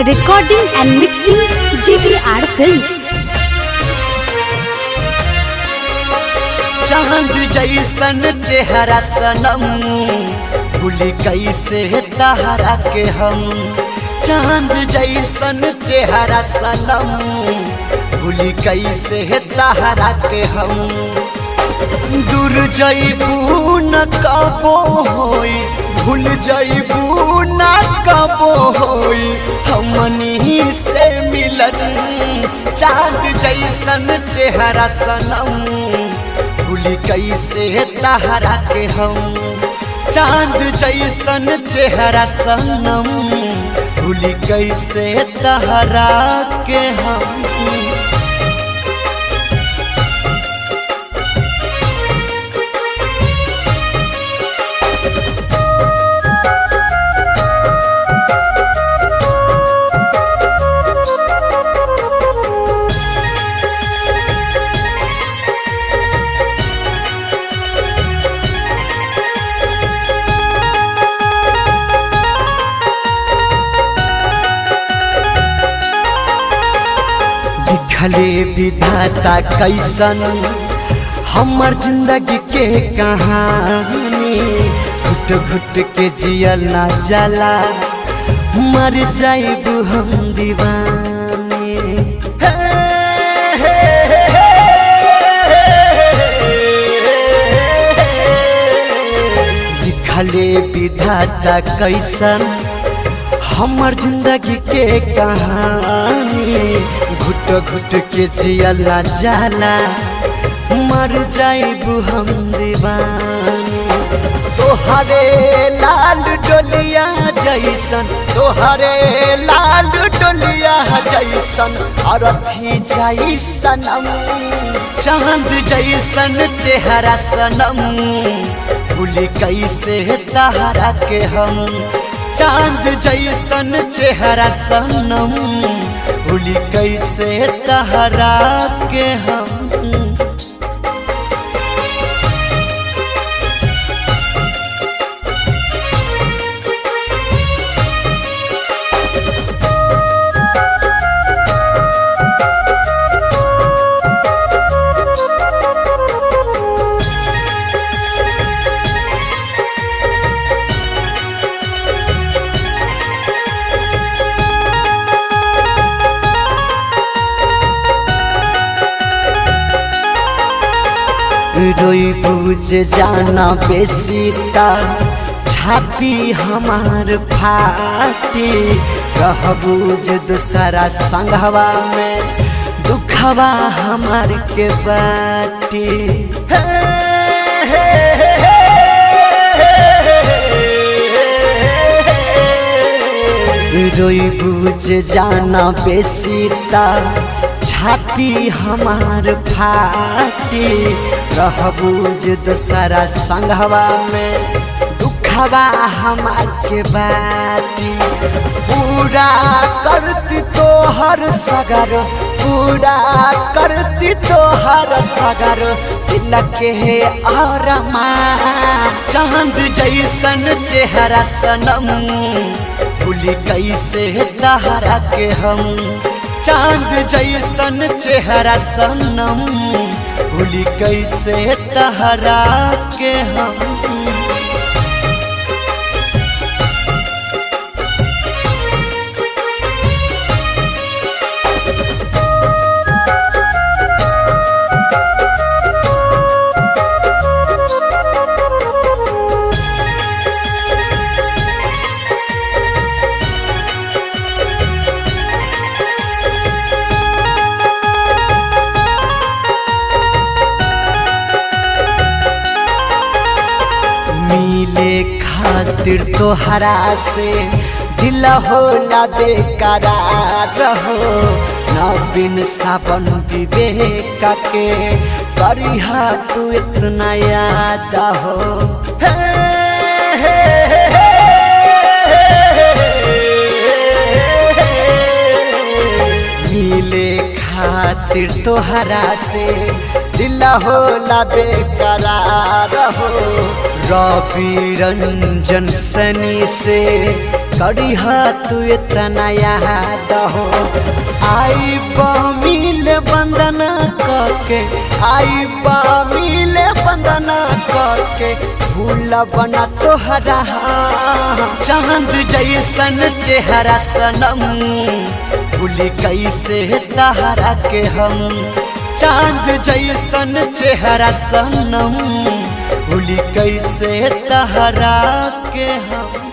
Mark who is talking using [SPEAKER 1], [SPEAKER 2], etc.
[SPEAKER 1] Recording and mixing GTR Films।
[SPEAKER 2] चांद जैसन चेहरा सनम भूली कैसे तहरा के हम। चांद जैसन चेहरा सनम भूली कैसे तहरा के हम। दूर जइबू न कबो होई भूल जइबू न कबो होई हमनी से मिलन। चांद जैसन चेहरा सनम भूली कैसे तहरा के हम। चांद जैसन चेहरा सनम भूली कैसे तहरा के हम। लिखले विधाता कैसन हमर जिंदगी के कहानी। घुट घुट के जियल ना जाला मर जाइबू हम दीवानी। लिखले विधाता कैसन हमर जिंदगी के कहानी। घुट घुट के जियल ना जाला मर जाइबू हम दीवानी। तोहरे लाल डोलिया जैसन तोहरे लाल डोलिया जैसन अरथी जैसनम। चांद जैसन चेहरा सनम भूली कैसे तहरा के हम। चांद जैसन चेहरा सनम भूली कैसे तहरा के हम। रोई बुझ जाना बेसीता छाती हमार फाटी। कहबूझ दूसरा संगवा में दुखवा हमार के बाटी। रोई बुझ जाना बेसीता छाती हमार फाटी। रहबूझ दूसरा संगवा में दुखवा हमार के बाटी। पूरा करती तो हर सगर पूरा करती तो हर सगर दिल के अरमान। चांद जैसन चेहरा सनम भूली कैसे तहरा के हम। चांद जैसन चेहरा सनम भूली कैसे तहरा के हम। मिले खातिर तोहरा से दिल होला बेकरार हो। नवीन सावन विवेक के करिहा तू इतना याद हो। मिले खातिर तोहरा से दिल दिल होला बेकरार हो। रवि रंजन सनी से करिहा तू इतना याद हो। आई मिले बंदना करके, आई मिले बंदना करके, भूल बना तोहरा चांद जैसन चेहरा सनम, भूली कैसे तहरा के हम। चांद जैसन चेहरा सनम, भूली कैसे तहरा के हम।